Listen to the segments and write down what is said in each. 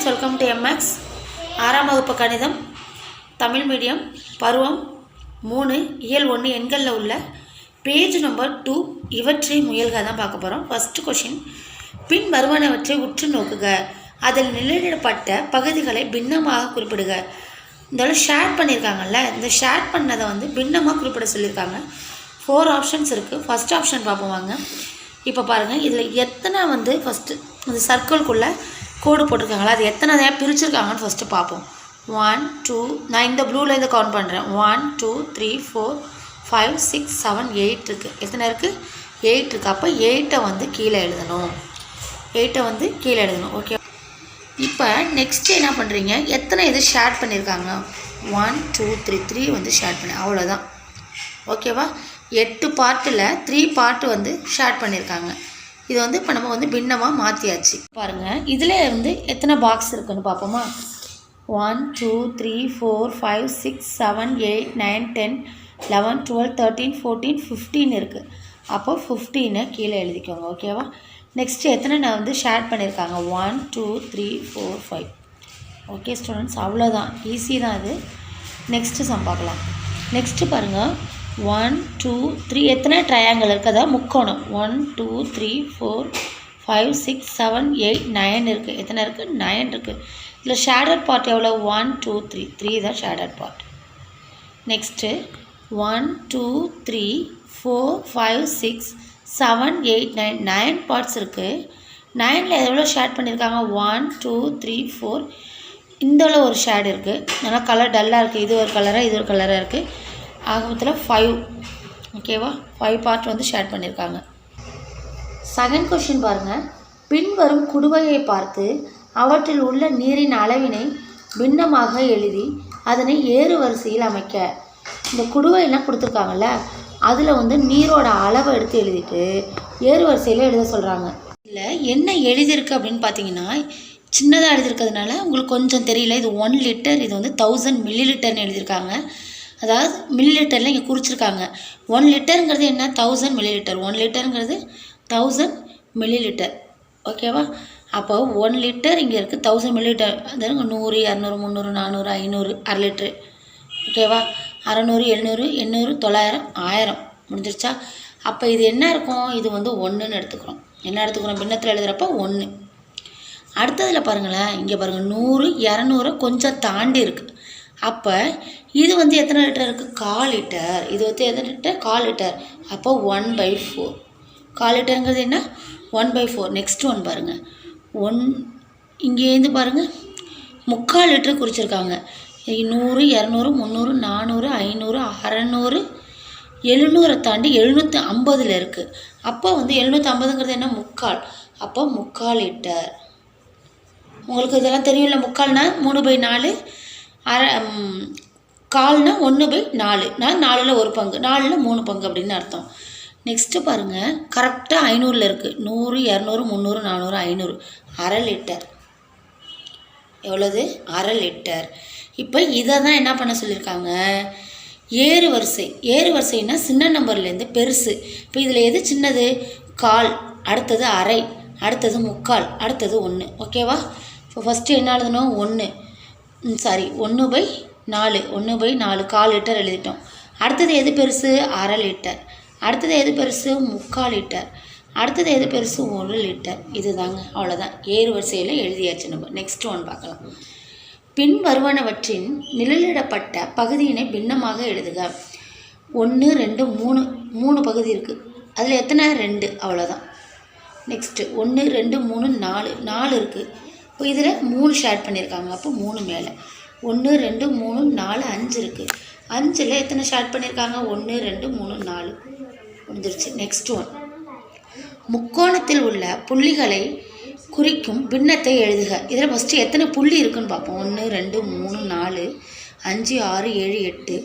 Students, welcome to MX. 6ஆம் வகுப்பு கணிதம் தமிழ் மீடியம் பருவம் 3 இயல் 1 எண்களில் உள்ள பேஜ் நம்பர் 2 இவற்றை முயல்க தான் பார்க்க போகிறோம். ஃபஸ்ட்டு கொஷின், பின் வருவனவற்றை உற்று நோக்குக, அதில் நிலையிடப்பட்ட பகுதிகளை பின்னமாக குறிப்பிடுக. இதெல்லாம் ஷேர் பண்ணியிருக்காங்கல்ல, இந்த ஷேர் பண்ணதை பின்னமாக குறிப்பிட சொல்லியிருக்காங்க. 4 ஆப்ஷன்ஸ் இருக்குது. ஃபஸ்ட் ஆப்ஷன் பார்ப்போம் வாங்க. இப்போ பாருங்கள், இதில் எத்தனை ஃபஸ்ட்டு இந்த சர்க்கிள்குள்ளே கோடு போட்டிருக்காங்களா, அது எத்தனை தான் பிரிச்சுருக்காங்கன்னு ஃபஸ்ட்டு பார்ப்போம். 1 2 நான் இந்த ப்ளூவில் இதை கவுண்ட் பண்ணுறேன். 1 2 3 4 5 6 7 8 இருக்குது. எத்தனை இருக்குது? 8 இருக்குது. அப்போ 8ஐ கீழே எழுதணும். 8ஐ கீழே எழுதணும். ஓகே. இப்போ நெக்ஸ்ட்டு என்ன பண்ணுறீங்க, எத்தனை இது ஷேர் பண்ணியிருக்காங்க? 1 2 3 3 ஷேர் பண்ணி, அவ்வளோதான். ஓகேவா? 8 பார்ட்டில் 3 பார்ட்டு ஷேர் பண்ணியிருக்காங்க. இது இப்போ நம்ம பின்னமாக மாற்றியாச்சு. பாருங்கள், இதில் எத்தனை பாக்ஸ் இருக்குதுன்னு பார்ப்போமா? 1 2 3 4 5 6 7 8 9 10 11 12 13 14 15 இருக்குது. அப்போ 15ஐ கீழே எழுதிக்கோங்க. ஓகேவா? நெக்ஸ்ட்டு எத்தனை ஷேர் பண்ணியிருக்காங்க? 1 2 3 4 5. ஓகே ஸ்டூடெண்ட்ஸ், அவ்வளோதான், ஈஸி தான் அது. நெக்ஸ்ட்டு சம் பார்க்கலாம். நெக்ஸ்ட்டு பாருங்கள், 1 2 3 எத்தனை ட்ரையாங்கிள் இருக்குது? அதாவது முக்கோணம். 1 2 3 4 5 6 7 8 9 இருக்குது. எத்தனை இருக்குது? 9 இருக்குது. இதில் ஷேடட் பார்ட் எவ்வளோ? 1 2 3 3 தான் ஷேடட் பார்ட். நெக்ஸ்ட்டு 1 2 3 4 5 6 7 8 9 9 பார்ட்ஸ் இருக்குது. 9ல் எவ்வளோ ஷேட் பண்ணியிருக்காங்க? 1 2 3 4. இந்த ஒரு ஷேட் இருக்குது, நல்லா கலர் டல்லாக இருக்குது. இது ஒரு கலராக, இது ஒரு கலராக இருக்குது. ஆகமத்தில் 5. ஓகேவா? 5 பார்ட் ஷேர் பண்ணியிருக்காங்க. செகண்ட் கொஷின் பாருங்கள், பின்வரும் குடுவையை பார்த்து அவற்றில் உள்ள நீரின் அளவினை பின்னமாக எழுதி அதனை ஏறு வரிசையில் அமைக்க. இந்த குடுவையெல்லாம் கொடுத்துருக்காங்கல்ல, அதில் நீரோட அளவை எடுத்து எழுதிட்டு ஏறு வரிசையில் எழுத சொல்கிறாங்க. இதில் என்ன எழுதியிருக்கு அப்படின்னு பார்த்தீங்கன்னா, சின்னதாக எழுதியிருக்கிறதுனால உங்களுக்கு கொஞ்சம் தெரியல. இது 1 லிட்டர், இது 1000 மில்லிலிட்டர்னு எழுதியிருக்காங்க. அதாவது மில்லிலிட்டரில் இங்கே குறிச்சிருக்காங்க. 1 லிட்டருங்கிறது என்ன? 1000 மில்லிலிட்டர். 1 லிட்டருங்கிறது 1000 மில்லிலிட்டர். ஓகேவா? அப்போ 1 லிட்டர் இங்கே இருக்குது, 1000 மில்லிலிட்டர். அதாவது 100 200 300 400 500 1/2 லிட்ரு. ஓகேவா? 600 700 800 900 1000 முடிஞ்சிருச்சா? அப்போ இது என்ன இருக்கும்? இது 1ன்னு எடுத்துக்கிறோம். என்ன எடுத்துக்கிறோம்? பின்னத்தில் எழுதுகிறப்ப 1. அடுத்ததில் பாருங்களேன், இங்கே பாருங்கள், 100 200 கொஞ்சம் தாண்டி இருக்குது. அப்போ இது எத்தனை லிட்டர் இருக்குது? 1/4 லிட்டர். இது எத்தனை லிட்டர்? 1/4 லிட்டர். அப்போ 1/4. 1/4 லிட்டருங்கிறது என்ன? 1/4. நெக்ஸ்ட் ஒன் பாருங்கள், இங்கேருந்து பாருங்கள், 3/4 லிட்டர் குறிச்சிருக்காங்க. 100 200 300 400 500 600 700 தாண்டி 750 இருக்குது. அப்போ 750ங்கிறது என்ன? 3/4. அப்போ 3/4 லிட்டர். உங்களுக்கு இதெல்லாம் தெரியும்ல, 3/4னா 3/4, கால்னா 1/4. நான் 4ல் 1 பங்கு, 4ல் 3 பங்கு அப்படின்னு அர்த்தம். நெக்ஸ்ட்டு பாருங்கள், கரெக்டாக 500ல் இருக்குது. 100 200 300 400 500 1/2 லிட்டர். எவ்வளோது? 1/2 லிட்டர். இப்போ இதை தான் என்ன பண்ண சொல்லியிருக்காங்க? ஏறு வரிசை. ஏறு வரிசைன்னா சின்ன நம்பர்லேருந்து பெருசு. இப்போ இதில் எது சின்னது? 1/4, அடுத்தது 1/2, அடுத்தது 3/4, அடுத்தது 1. ஓகேவா? இப்போ ஃபஸ்ட்டு என்ன எழுதணும்? 1 1/4. 1/4 1/4 லிட்டர் எழுதிட்டோம். அடுத்தது எது பெருசு? 1/2 லிட்டர். அடுத்தது எது பெருசு? 3/4 லிட்டர். அடுத்தது எது பெருசு? 1 லிட்டர். இது தாங்க, அவ்வளோதான். ஏறு வரிசையில் எழுதியாச்சு நம்ம. நெக்ஸ்ட் ஒன் பார்க்கலாம். பின் வருவனவற்றின் நிழலிடப்பட்ட பகுதியினை பின்னமாக எழுதுக. 1 2 3 பகுதி இருக்குது. அதில் எத்தனை? 2. அவ்வளோதான். நெக்ஸ்ட்டு 1 2 3 4 இருக்குது. இப்போ இதில் 3 ஷேர் பண்ணியிருக்காங்க. அப்போ 3 மேலே. 1 2 3 4 5 இருக்குது. 5ல் எத்தனை ஷேர் பண்ணியிருக்காங்க? 1 2 3 4 முடிஞ்சிருச்சு. நெக்ஸ்ட் ஒன், முக்கோணத்தில் உள்ள புள்ளிகளை குறிக்கும் பின்னத்தை எழுதுக. இதில் ஃபஸ்ட்டு எத்தனை புள்ளி இருக்குன்னு பார்ப்போம். 1 2 3 4 5 6 7 8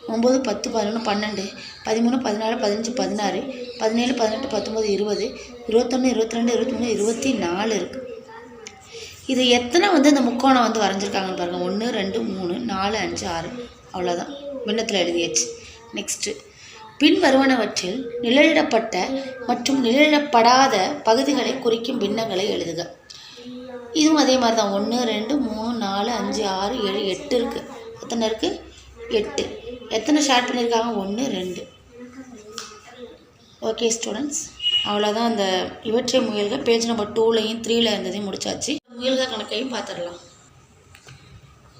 9 10 11 12 13 14 15 16 17 18 19 20 21 22 23 24 இருக்குது. இது எத்தனை இந்த முக்கோணம் வரைஞ்சிருக்காங்கன்னு பாருங்கள். 1 2 3 4 5 6. அவ்வளோதான், பின்னத்தில் எழுதியாச்சு. நெக்ஸ்ட்டு, பின் வருவனவற்றில் நிழலிடப்பட்ட மற்றும் நிழலிடப்படாத பகுதிகளை குறிக்கும் பின்னங்களை எழுதுக. இதுவும் அதே மாதிரி தான் 1 2 3 4 5 6 7 8 இருக்குது. எத்தனை இருக்குது? 8. எத்தனை ஷேர் பண்ணியிருக்காங்க? 1 2. ஓகே ஸ்டூடெண்ட்ஸ், அவ்வளோதான். அந்த இவற்றை முயல்கள் பேஜ் நம்பர் 2லையும் 3ல இருந்ததையும் முடிச்சாச்சு. முயல்கள் கணக்கையும் பார்த்துடலாம்.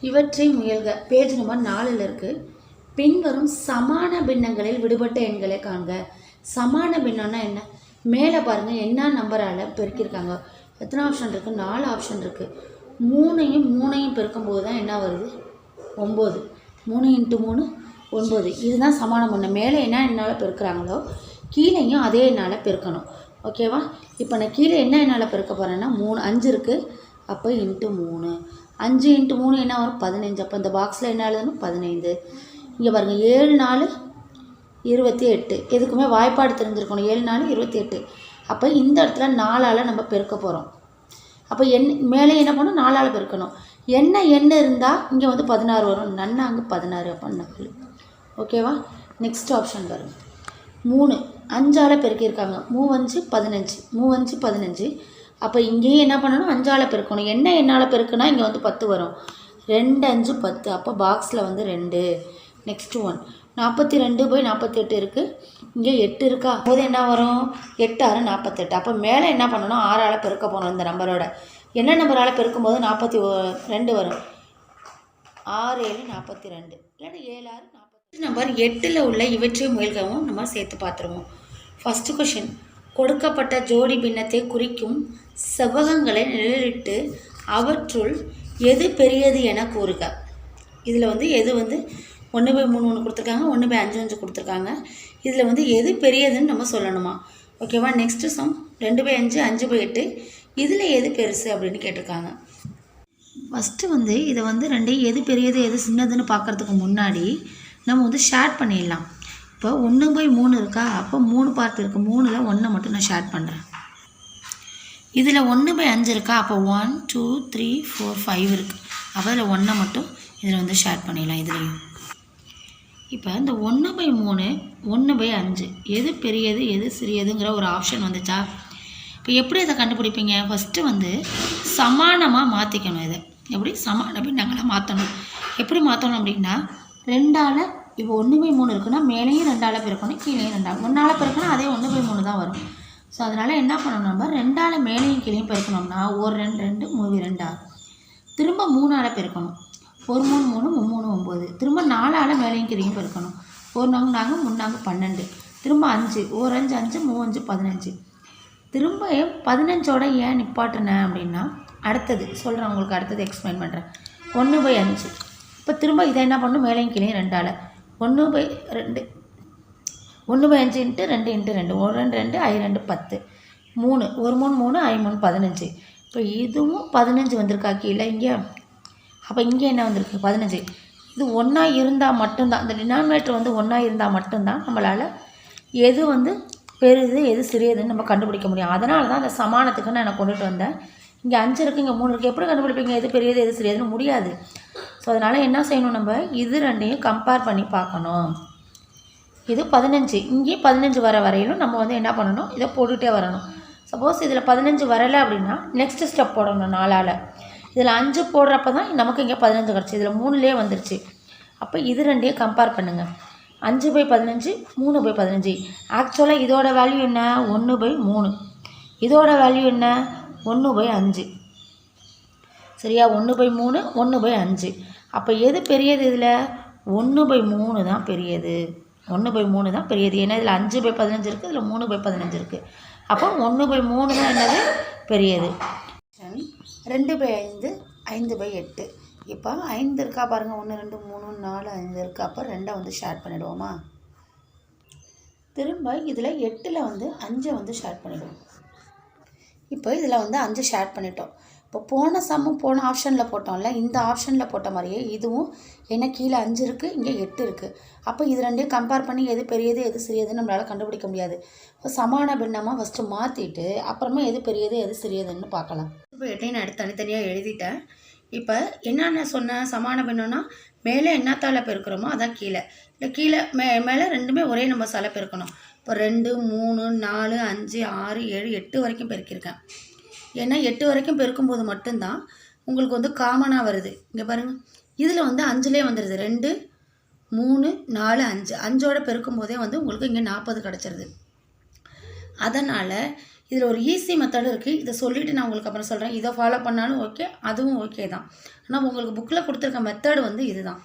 இவற்றை முயல்கள் பேஜ் நம்பர் 4ல் இருக்குது. பின்வரும் சமான பின்னங்களில் விடுபட்ட எண்களை காண்க. சமான பின்னம்னா என்ன? மேலே பாருங்கள் என்ன நம்பரால் பெருக்கியிருக்காங்க. எத்தனை ஆப்ஷன் இருக்குது? 4 ஆப்ஷன் இருக்குது. 3ஐயும் பெருக்கும்போது தான் என்ன வருது? 9. 3 × 3 9. இதுதான் சமான பின்னம். மேலே என்ன என்னால் பெருக்கிறாங்களோ கீழேயும் அதே என்னால் பெருக்கணும். ஓகேவா? இப்போ நான் கீழே என்ன என்னால் பெருக்க போகிறேன்னா 5 இருக்குது. அப்போ × 3. 5 × 3 என்ன வரும்? 15. அப்போ இந்த பாக்ஸில் என்ன எழுதணும்? 15. இங்கே பாருங்கள் 7 4 28. எதுக்குமே வாய்ப்பாடு தெரிஞ்சிருக்கணும். 7 4 28. அப்போ இந்த இடத்துல 4ஆல் நம்ம பெருக்க போகிறோம். அப்போ மேலே என்ன பண்ணணும்? 4ஆல் பெருக்கணும். என்ன இருந்தால் இங்கே வந்து 16 வரும். நன்னாங்க 16 அப்போ நகல். ஓகேவா? நெக்ஸ்ட் ஆப்ஷன் பாருங்கள். 3 5ஆல் பெருக்கியிருக்காங்க. 3 5 15. 3 5 15. அப்போ இங்கேயும் என்ன பண்ணணும்? 5ஆல் பெருக்கணும். என்னால் பெருக்குனா இங்கே வந்து 10 வரும். 2 5 10. அப்போ பாக்ஸில் வந்து 2. நெக்ஸ்ட் ஒன் 42/48 இருக்குது. இங்கே 8 இருக்கா? போது என்ன வரும்? 8 6 48. அப்போ மேலே என்ன பண்ணணும்? 6ஆல் பெருக்க போகணும். இந்த நம்பரோட என்ன நம்பரால் பெருக்கும்போது 42 வரும். 6 7 42. இல்லைன்னா 7 6 40. நம்பர் 8ல் உள்ள இவற்றை முயல்கவும் நம்ம சேர்த்து பார்த்துருவோம். ஃபஸ்ட்டு கொஷின், கொடுக்கப்பட்ட ஜோடி பின்னத்தை குறிக்கும் செவ்வகங்களை நிழலிட்டு அவற்றுள் எது பெரியது என கூறுக. இதில் வந்து எது வந்து 1/3 ஒன்று கொடுத்துருக்காங்க, 1/5 ஒன்று கொடுத்துருக்காங்க. இதில் வந்து எது பெரியதுன்னு நம்ம சொல்லணுமா? ஓகேவா? Next sum 2/5 5/8. இதில் எது பெருசு அப்படின்னு கேட்டிருக்காங்க. ஃபஸ்ட்டு வந்து இதை வந்து ரெண்டையும் எது பெரியது எது சின்னதுன்னு பார்க்குறதுக்கு முன்னாடி நம்ம வந்து ஷேர் பண்ணிடலாம். இப்போ 1/3 இருக்கா? அப்போ 3 பார்ட் இருக்குது. 3ல் 1 மட்டும் நான் ஷேர் பண்ணுறேன். இதில் 1/5 இருக்கா? அப்போ 1 2 3 4 5 இருக்குது. அப்போ இதில் 1 மட்டும் இதில் வந்து ஷேர் பண்ணிடலாம். இதுலேயும் இப்போ இந்த 1/3 1/5 எது பெரியது எது சிறியதுங்கிற ஒரு ஆப்ஷன் வந்துச்சா? இப்போ எப்படி இதை கண்டுபிடிப்பீங்க? ஃபஸ்ட்டு வந்து சமானமாக மாற்றிக்கணும். இதை எப்படி சமான பின்னங்களாக மாற்றணும். எப்படி மாற்றணும் அப்படின்னா 2ஆல் இப்போ 1/3 இருக்குன்னா மேலேயும் 2ஆல் பெருக்கணும், கீழேயும் 2ஆல். 1ஆல் பெருக்கணும் அதே 1/3 தான் வரும். ஸோ அதனால் என்ன பண்ணணும்? நம்ம 2ஆல் மேலேயும் கீழேயும் பெருக்கணும்னா 1 2 2 3 2 6. திரும்ப 3ஆல் பெருக்கணும். 1 3 3 3 9. திரும்ப 4ஆல் மேலேயும் கீழேயும் பெருக்கணும். 1 4 3 4 12. திரும்ப 5 1 5 5 3 5 15. திரும்ப 15ஓட ஏன் நிப்பாட்டினேன் அப்படின்னா அடுத்தது சொல்கிறேன், உங்களுக்கு அடுத்தது எக்ஸ்பிளைன் பண்ணுறேன். 1/5. இப்போ திரும்ப இதை என்ன பண்ணணும்? மேலேயும் கீழேயும் 2ஆல் 1/2 1/5 × 2 × 2 1 2 2 I 2 10 3 1 3 3 I 3 15. இப்போ இதுவும் 15 வந்திருக்கா கீழே இங்கே? அப்போ இங்கே என்ன வந்திருக்கு? 15. இது ஒன்றா இருந்தால் மட்டும்தான், இந்த டினாமினேட்டர் வந்து ஒன்றா இருந்தால் மட்டும்தான் நம்மளால் எது வந்து பெருது எது சிறியதுன்னு நம்ம கண்டுபிடிக்க முடியும். அதனால தான் அந்த சமானத்துக்கு நான் கொண்டுட்டு வந்தேன். இங்கே 5 இருக்குது, இங்கே 3 இருக்குது. எப்படி கண்டுபிடிப்பீங்க எது பெரியது எது சிறியதுன்னு? முடியாது. ஸோ அதனால் என்ன செய்யணும்? நம்ம இது ரெண்டையும் கம்பேர் பண்ணி பார்க்கணும். இது 15, இங்கேயும் 15 வர வரையிலும் நம்ம வந்து என்ன பண்ணணும்? இதை போட்டுகிட்டே வரணும். சப்போஸ் இதில் 15 வரலை அப்படின்னா நெக்ஸ்ட்டு ஸ்டெப் போடணும் 4ஆல். இதில் 5 போடுறப்ப தான் நமக்கு இங்கே 15 கிடச்சி. இதில் 3லே வந்துருச்சு. அப்போ இது ரெண்டையும் கம்பேர் பண்ணுங்கள். 5/15 3/15. ஆக்சுவலாக இதோட வேல்யூ என்ன? 1/3. இதோட வேல்யூ என்ன? 1/5. சரியா? 1/3 1/5. அப்போ எது பெரியது? இதில் 1/3 தான் பெரியது. 1/3 தான் பெரியது. ஏன்னா இதில் 5/15 இருக்குது, இதில் 3/15 இருக்குது. அப்போ 1/3 தான் என்னது? பெரியது. 2/5 5/8. இப்போ 5 இருக்கா பாருங்கள். 1 2 3 4 5 இருக்குது. அப்போ 2 வந்து ஷேர் பண்ணிவிடுவோமா? திரும்ப இதில் 8ல் வந்து 5 வந்து ஷேர் பண்ணிவிடுவோம். இப்போ இதில் வந்து 5 ஷேர் பண்ணிட்டோம். இப்போ போன சம்மும் போன ஆப்ஷனில் போட்டோம்ல, இந்த ஆப்ஷனில் போட்ட மாதிரியே இதுவும் ஏன்னா கீழே 5 இருக்குது, இங்கே 8 இருக்குது. அப்போ இது ரெண்டையும் கம்பேர் பண்ணி எது பெரியது எது சிறியதுன்னு நம்மளால் கண்டுபிடிக்க முடியாது. இப்போ சமான பின்னமாக ஃபஸ்ட்டு மாற்றிட்டு அப்புறமா எது பெரியது எது சிறியதுன்னு பார்க்கலாம். இப்போ 8ஐயும் நான் தனித்தனியாக எழுதிட்டேன். இப்போ என்னென்ன சொன்னேன்? சமான பின்னம்னா மேலே என்னத்தால் பெருக்கிறோமோ அதான் கீழே, இல்லை கீழே மேலே ரெண்டுமே ஒரே நம்ம சால பெருக்கணும். இப்போ 2 3 4 5 6 7 8 வரைக்கும் பெருக்கியிருக்கேன். ஏன்னா 8 வரைக்கும் பெருக்கும்போது மட்டும்தான் உங்களுக்கு வந்து காமனாக வருது. இங்கே பாருங்கள், இதில் வந்து 5லே வந்துடுது. 2 3 4 5 5ஓட பெருக்கும் போதே வந்து உங்களுக்கு இங்கே 40 கிடச்சிருது. அதனால் இதில் ஒரு ஈஸி மெத்தடு இருக்குது. இதை சொல்லிவிட்டு நான் உங்களுக்கு அப்புறம் சொல்கிறேன். இதை ஃபாலோ பண்ணாலும் ஓகே, அதுவும் ஓகே தான். ஆனால் உங்களுக்கு புக்கில் கொடுத்துருக்க மெத்தடு வந்து இதுதான்.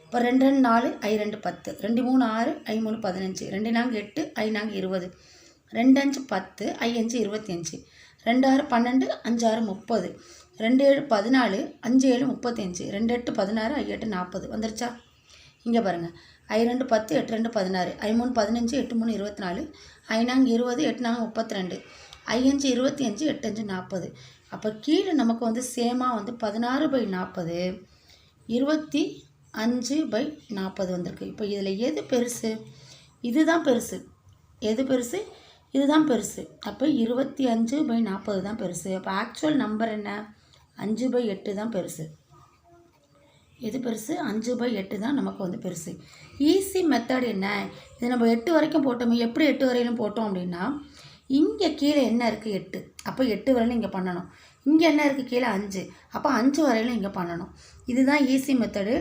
இப்போ 2 2 4 I 2 10, 2 3 6 I 3 15, 2 4 8 I 4 20, 2 5 10 I 5 25, 2 6 12 5 6 30, 2 7 14 5 7 35, 2 8 16 I 8 40 வந்துருச்சா? இங்கே பாருங்கள், I 2 10 8 2 16, I 3 15 8 3 24, I 4 20 8 4 32, I 5 25 8 5 40. அப்போ கீழே நமக்கு வந்து சேமாக வந்து 16/40 25/40 வந்திருக்கு. இப்போ இதில் எது பெருசு? இதுதான் பெருசு. எது பெருசு? இதுதான் பெருசு. அப்போ 25/40 தான் பெருசு. அப்போ ஆக்சுவல் நம்பர் என்ன? 5/8 தான் பெருசு. எது பெருசு? 5/8 தான் நமக்கு வந்து பெருசு. ஈஸி மெத்தட் என்ன? இது நம்ம 8 வரைக்கும் போட்டோமே. எப்படி 8 வரையிலும் போட்டோம் அப்படின்னா, இங்கே கீழே என்ன இருக்குது? 8. அப்போ 8 வரையிலும் இங்கே பண்ணணும். இங்கே என்ன இருக்குது? கீழே 5. அப்போ 5 வரையிலும் இங்கே பண்ணணும். இதுதான் ஈஸி மெத்தடு.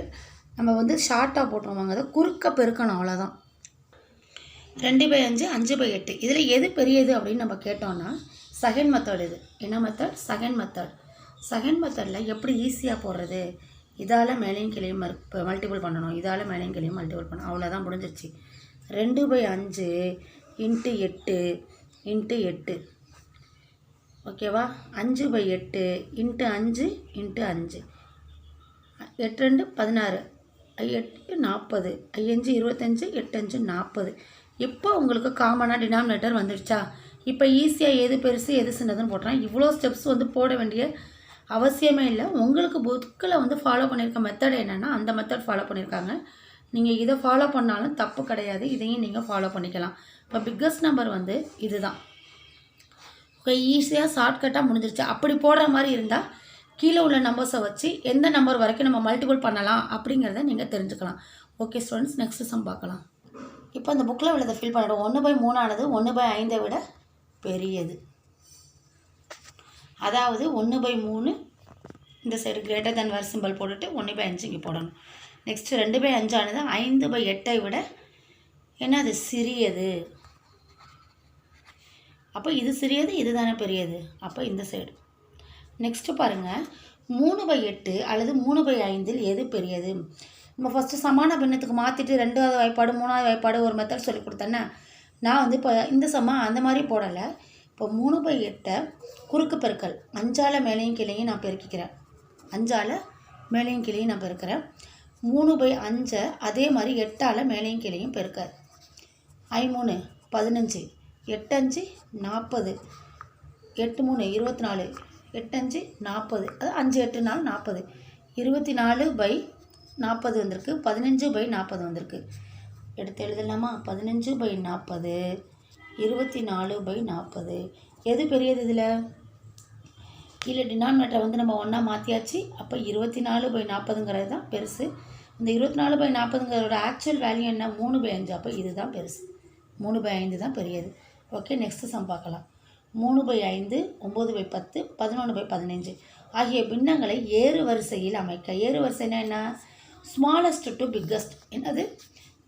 நம்ம வந்து ஷார்ட்டாக போட்டுருவாங்க, அதை குறுக்க பெருக்கணும், அவ்வளோதான். 2/5 5/8. இதில் எது பெரியது அப்படின்னு நம்ம கேட்டோம்னா செகண்ட் மெத்தட். இது என்ன மெத்தட்? Second method. செகண்ட் மெத்தடில் எப்படி ஈஸியாக போடுறது? இதால் மேலேயும் கிளையும் மல்டிபிள் பண்ணணும், இதால் மேலேயும் கிளையும் மல்டிபிள் பண்ணணும், அவ்வளோதான், முடிஞ்சிருச்சு. 2/5 × 8 × 8, ஓகேவா? 5/8 × 5 × 5, 8 2 16, I 8 40, I 5 25, 8 5 40. இப்போ உங்களுக்கு காமனாக டினாமினேட்டர் வந்துடுச்சா? இப்போ ஈஸியாக எது பெருசு எது சின்னதுன்னு போட்டோன்னா இவ்வளோ ஸ்டெப்ஸ் வந்து போட வேண்டிய அவசியமே இல்லை. உங்களுக்கு புக்கில் வந்து ஃபாலோ பண்ணியிருக்க மெத்தட் என்னென்னா அந்த மெத்தட் ஃபாலோ பண்ணியிருக்காங்க. நீங்கள் இதை ஃபாலோ பண்ணாலும் தப்பு கிடையாது, இதையும் நீங்கள் ஃபாலோ பண்ணிக்கலாம். இப்போ பிக்கஸ்ட் நம்பர் வந்து இதுதான். இப்போ ஈஸியாக ஷார்ட்கட்டாக முடிஞ்சிருச்சு. அப்படி போடுற மாதிரி இருந்தால் கீழே உள்ள நம்பர்ஸை வச்சு எந்த நம்பர் வரைக்கும் நம்ம மல்டிபிள் பண்ணலாம் அப்படிங்கிறத நீங்கள் தெரிஞ்சுக்கலாம். ஓகே ஸ்டூடெண்ட்ஸ், நெக்ஸ்ட் சம் பார்க்கலாம். இப்போ இந்த புக்கில் உள்ளதை ஃபில் பண்ணிவிடும். 1/3 ஆனது 1/5 விட பெரியது. அதாவது 1/3 இந்த சைடு கிரேட்டர் தேன் வேர் சிம்பிள் போட்டுட்டு 1/5 இங்கே போடணும். நெக்ஸ்ட்டு 2/5 ஆனது 5/8 விட என்னது? சிறியது. அப்போ இது சிறியது, இது தானே பெரியது. அப்போ இந்த சைடு. நெக்ஸ்ட்டு பாருங்கள், 3/8 அல்லது 3/5 எது பெரியது? நம்ம ஃபஸ்ட்டு சமான பின்னத்துக்கு மாற்றிட்டு 2வது வாய்ப்பாடு 3வது வாய்ப்பாடு ஒரு மெத்தட் சொல்லி கொடுத்தேன்னா, நான் வந்து இப்போ இந்த சம்மா அந்த மாதிரி போடலை. இப்போ 3/8 குறுக்கு பெருக்கல் 5ஆல் மேலேயும் கீழேயும் நான் பெருக்கிக்கிறேன். 5ஆல் மேலேயும் கீழேயும் நான் பெருக்கிறேன். 3/5 அதே மாதிரி 8ஆல் மேலேயும் கீழேயும் பெருக்க. I 3 15, 8 5 40, 8 3 24, 8 5 40, அது 5 8 4 40, 24/40 வந்திருக்கு. 15/40 வந்திருக்கு. எடுத்து எழுதலாமா? 15/40 24/40. எது பெரியது? இதில் கீழே டினாமினேட்டரை வந்து நம்ம ஒன்றா மாற்றியாச்சு. அப்போ 24/40ங்கிறது தான் பெருசு. இந்த 24/40ங்கிறதோட ஆக்சுவல் வேல்யூ என்ன? 3/5. அப்போ இதுதான் பெருசு. 3/5 தான் பெரியது. ஓகே, நெக்ஸ்ட் சம் பார்க்கலாம். 3/5 9/10 11/15 ஆகிய பின்னங்களை ஏறு வரிசையில் அமைக்க. ஏறு வரிசைனா என்ன? Smallest to biggest. என்னது?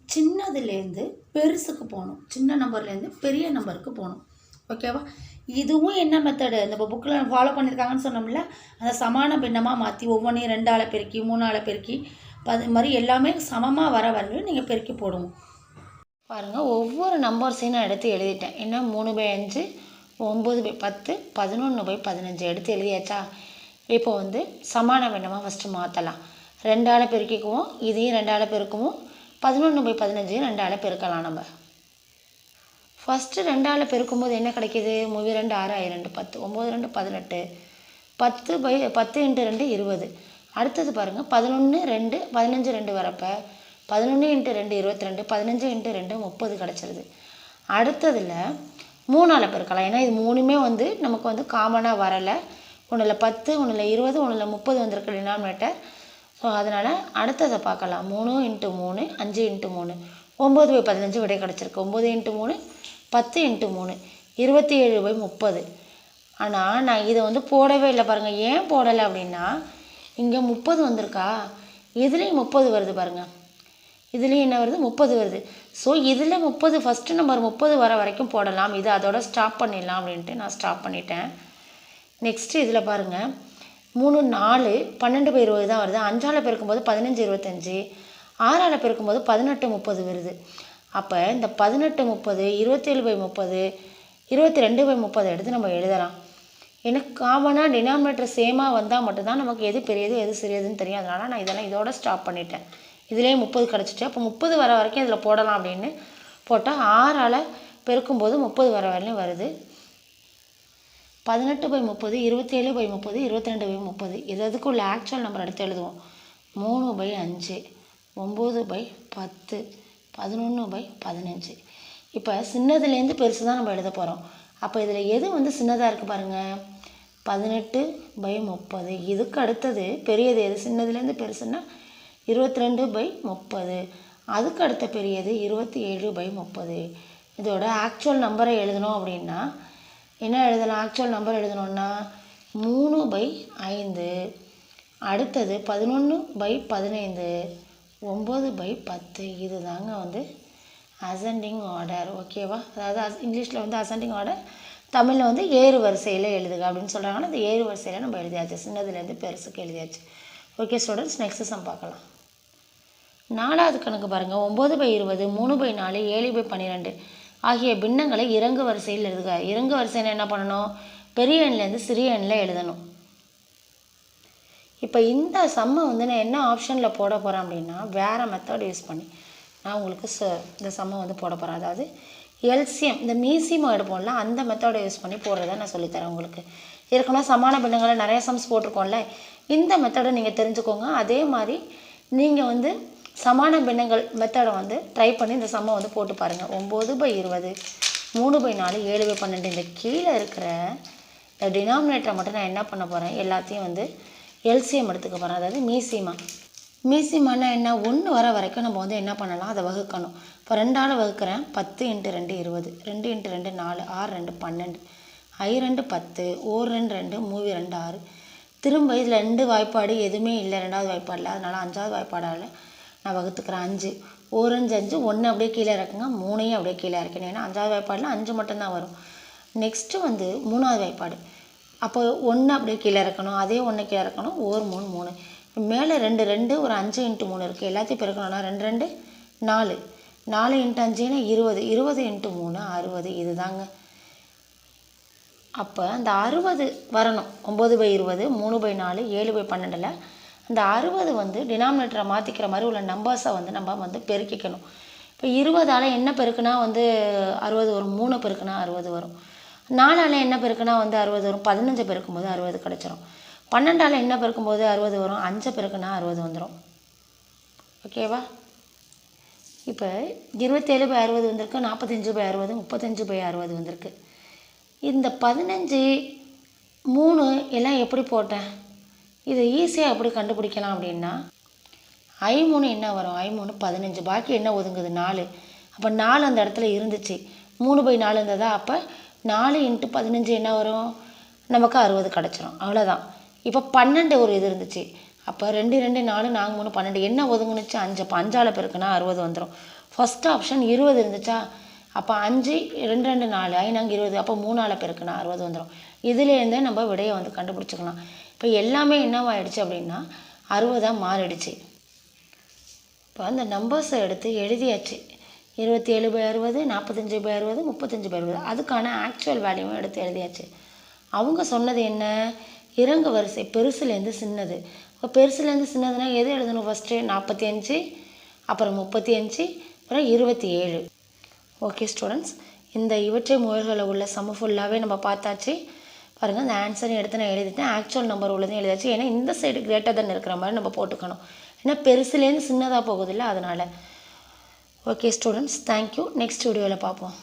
சின்னதுலேருந்து பெருசுக்கு போகணும், சின்ன நம்பர்லேருந்து பெரிய நம்பருக்கு போகணும். ஓகேவா? இதுவும் என்ன மெத்தடு நம்ம புக்கில் ஃபாலோ பண்ணியிருக்காங்கன்னு சொன்னோம்ல, அந்த சமான பின்னமாக மாற்றி ஒவ்வொன்றையும் 2ஆல் பெருக்கி 3ஆல் பெருக்கி மாதிரி எல்லாமே சமமாக வர வரையும் நீங்கள் பெருக்கி போடுவோம். பாருங்கள், ஒவ்வொரு நம்பர்ஸையும் நான் எடுத்து எழுதிட்டேன். என்ன? 3/5 9/10 11/15 எடுத்து எழுதியாச்சா? இப்போ வந்து சமான பின்னமாக ஃபஸ்ட்டு மாற்றலாம். 2ஆல் பெருக்கிக்குவோம், இதையும் 2ஆல் பெருக்குவோம், 11/15 2ஆல் பெருக்கலாம். நம்ம ஃபஸ்ட்டு 2ஆல் பெருக்கும்போது என்ன கிடைக்கிது? 3 2 6 I 2 10 9 2 18 10/10 × 2 20. அடுத்தது பாருங்கள், 11 2 15 2 வரப்போ 11 × 2 22, 15 × 2 30 கிடச்சிருது. அடுத்ததில் 3ஆல் பெருக்கலாம். ஏன்னா இது 3மே வந்து நமக்கு வந்து காமனாக வரலை. ஒன்றில் 10 ஒன்றில் 20 ஒன்றில் 30 வந்திருக்கு டினாமினேட்டர். ஸோ அதனால் அடுத்ததை பார்க்கலாம். 3 × 3 5 × 3 9/15 விடை கிடச்சிருக்கு. 9 × 3 10 × 3 27/30. ஆனால் நான் இதை வந்து போடவே இல்லை பாருங்கள். ஏன் போடலை அப்படின்னா இங்கே 30 வந்திருக்கா, இதுலேயும் 30 வருது பாருங்கள். இதுலேயும் என்ன வருது, 30 வருது. ஸோ இதில் 30 ஃபஸ்ட்டு நம்பர் 30 வர வரைக்கும் போடலாம். இது அதோட ஸ்டாப் பண்ணிடலாம் அப்படின்ட்டு நான் ஸ்டாப் பண்ணிட்டேன். நெக்ஸ்ட்டு இதில் பாருங்கள் 3 4 12/20 தான் வருது. 5ஆல் பெருக்கும்போது 15 25, 6ஆல் பெருக்கும்போது 18 30 வருது. அப்போ இந்த 18 30 27/30 22/30 எடுத்து நம்ம எழுதலாம். எனக்கு காமனாக டினாமினேட்டர் சேமாக வந்தால் மட்டும்தான் நமக்கு எது பெரியது எது சிறியதுன்னு தெரியும். அதனால் நான் இதெல்லாம் இதோட ஸ்டாப் பண்ணிட்டேன். இதுலேயே 30 கிடச்சிட்டு அப்போ 30 வர வரைக்கும் இதில் போடலாம் அப்படின்னு போட்டால் 6ஆல் பெருக்கும்போது 30 வர வரையிலும் வருது. 18/30 27/30 22/30 இது அதுக்குள்ள ஆக்சுவல் நம்பர் எடுத்து எழுதுவோம். 3/5 9/10 11/15. இப்போ சின்னதுலேருந்து பெருசு தான் நம்ம எழுத போகிறோம். அப்போ இதில் எது வந்து சின்னதாக இருக்குது பாருங்கள், 18/30. இதுக்கு அடுத்தது பெரியது எது, சின்னதுலேருந்து பெருசுன்னா 22/30. அதுக்கு அடுத்த பெரியது 27/30. இதோட ஆக்சுவல் நம்பரை எழுதணும் அப்படின்னா என்ன எழுதலாம், ஆக்சுவல் நம்பர் எழுதணுன்னா 3/5. அடுத்தது 11/15, 9/10. இது தாங்க வந்து அசெண்டிங் ஆர்டர். ஓகேவா, அதாவது இங்கிலீஷில் வந்து அசெண்டிங் ஆர்டர், தமிழில் வந்து ஏறு வரிசையில் எழுதுக அப்படின்னு சொல்கிறாங்கன்னா அந்த ஏறு வரிசையில் நம்ம எழுதியாச்சு. சின்னதுலேருந்து பெருசுக்கு எழுதியாச்சு. ஓகே ஸ்டூடெண்ட்ஸ், நெக்ஸ்ட் சம் பார்க்கலாம். 4வது கணக்கு பாருங்கள். 9/20, 3/4, 7/12 ஆகிய பின்னங்களை இறங்கு வரிசையில் எழுதுக. இறங்கு வரிசையில் என்ன பண்ணணும், பெரிய எண்ணிலேருந்து சிறிய எண்ணில் எழுதணும். இப்போ இந்த சம்மை வந்து நான் என்ன ஆப்ஷனில் போட போகிறேன் அப்படின்னா வேறு மெத்தட் யூஸ் பண்ணி நான் உங்களுக்கு இந்த சம்மை வந்து போட போகிறேன். அதாவது எல்சிஎம், இந்த மீசியம் எடுப்போம்ல, அந்த மெத்தடை யூஸ் பண்ணி போடுறத நான் சொல்லித்தரேன் உங்களுக்கு. ஏற்கனவே சமான பின்னங்களை நிறைய சம்ஸ் போட்டிருக்கோம்ல, இந்த மெத்தடை நீங்கள் தெரிஞ்சுக்கோங்க. அதே மாதிரி நீங்கள் வந்து சமான பின்னங்கள் மெத்தடை வந்து ட்ரை பண்ணி இந்த சம்மை வந்து போட்டு பாருங்கள். 9/20, 3/4, 7/12 இந்த கீழே இருக்கிற இந்த டினாமினேட்டரை மட்டும் நான் என்ன பண்ண போகிறேன், எல்லாத்தையும் வந்து எல்சிஎம் எடுத்துக்க போகிறேன். அதாவது மீசியமானா என்ன, 1 வர வரைக்கும் நம்ம வந்து என்ன பண்ணலாம், அதை வகுக்கணும். இப்போ 2ஆல் வகுக்கிறேன். 10 × 2 20, 2 × 2 4, 6 2 12, I 2 10, O 2 2, 3 2 6. திரும்ப இதில் 2 வாய்ப்பாடு எதுவுமே இல்லை, 2வது வாய்ப்பாடில், அதனால் 5வது வாய்ப்பாடால் நான் வகுத்துக்கிறேன். 5 O 2 5, 1 அப்படியே கீழே இறக்குங்க, 3ஐயும் அப்படியே கீழே இறக்கணும். ஏன்னா 5வது வாய்ப்பாடில் 5 மட்டும்தான் வரும். நெக்ஸ்ட்டு வந்து 3வது வாய்ப்பாடு, அப்போ 1 அப்படியே கீழே இறக்கணும், அதே 1 கீழே இறக்கணும், 1 3 3. மேலே 2 2 ஒரு 5 × 3 இருக்குது, எல்லாத்தையும் பெருக்கணும்னா 2 2 4, 4 × 5னா 20, 20 × 3 60. இது தாங்க. அப்போ அந்த 60 வரணும். 9/20, 3/4, 7/12 அந்த 60 வந்து டினாமினேட்டரை மாற்றிக்கிற மாதிரி உள்ள நம்பர்ஸை வந்து நம்ம வந்து பெருக்கிக்கணும். இப்போ 20ஆல் என்ன பெருக்குனா வந்து 60 வரும், 3 பெருக்குனா 60 வரும். 4ஆல் என்ன பெருக்குனா வந்து 60 வரும், 15 பெருக்கும்போது 60 கிடச்சிரும். 12ஆல் என்ன பெருக்கும்போது 60 வரும், 5 பெருக்குனா 60 வந்துடும். ஓகேவா, இப்போ 27/60 வந்திருக்கு, 45/60, 35/60 வந்திருக்கு. இந்த 15 3 எல்லாம் எப்படி போட்டேன், இதை ஈஸியாக எப்படி கண்டுபிடிக்கலாம் அப்படின்னா I3 என்ன வரும், I3 15, பாக்கி என்ன ஒதுங்குது 4. அப்போ 4 அந்த இடத்துல இருந்துச்சு, 3/4 இருந்ததா, அப்போ 4 × 15 என்ன வரும், நமக்கு 60 கிடச்சிரும். அவ்வளோதான். இப்போ 12 ஒரு இது இருந்துச்சு, அப்போ 2 2 4 4 3 12 என்ன ஒதுங்குனுச்சு 5. அப்போ 5ஆல் பெருக்குனா 60 வந்துடும். ஃபஸ்ட் ஆப்ஷன் 20 இருந்துச்சா, அப்போ 5 2 2 4 5 20, அப்போ 3ஆல் பெருக்குனா 60 வந்துடும். இதுலேருந்தே நம்ம விடையை வந்து கண்டுபிடிச்சிக்கலாம். இப்போ எல்லாமே என்னவாயிடுச்சு அப்படின்னா 60ஆக மாறிடுச்சு. இப்போ அந்த நம்பர்ஸை எடுத்து எழுதியாச்சு. 27/60, 45/60, 35/60 அதுக்கான ஆக்சுவல் வேல்யூவும் எடுத்து எழுதியாச்சு. அவங்க சொன்னது என்ன, இறங்கு வரிசை பெருசுலேருந்து சின்னது. இப்போ பெருசுலேருந்து சின்னதுன்னா எது எழுதணும், ஃபஸ்ட்டு 45, அப்புறம் 35, அப்புறம் 27. ஓகே ஸ்டூடெண்ட்ஸ், இந்த இவற்றை முயல்களில் உள்ள சம ஃபுல்லாகவே நம்ம பார்த்தாச்சு. பாருங்கள், இந்த ஆன்சரையும் எடுத்து நான் எழுதிட்டேன், ஆக்சுவல் நம்பர் உள்ளதையும் எழுதாச்சு. ஏன்னா இந்த சைடு கிரேட்டர் தென் இருக்கிற மாதிரி நம்ம போட்டுக்கணும். ஏன்னா பெருசுலேருந்து சின்னதாக போகுதில்ல, அதனால். Okay students, thank you. நெக்ஸ்ட் வீடியோவில் பார்ப்போம்.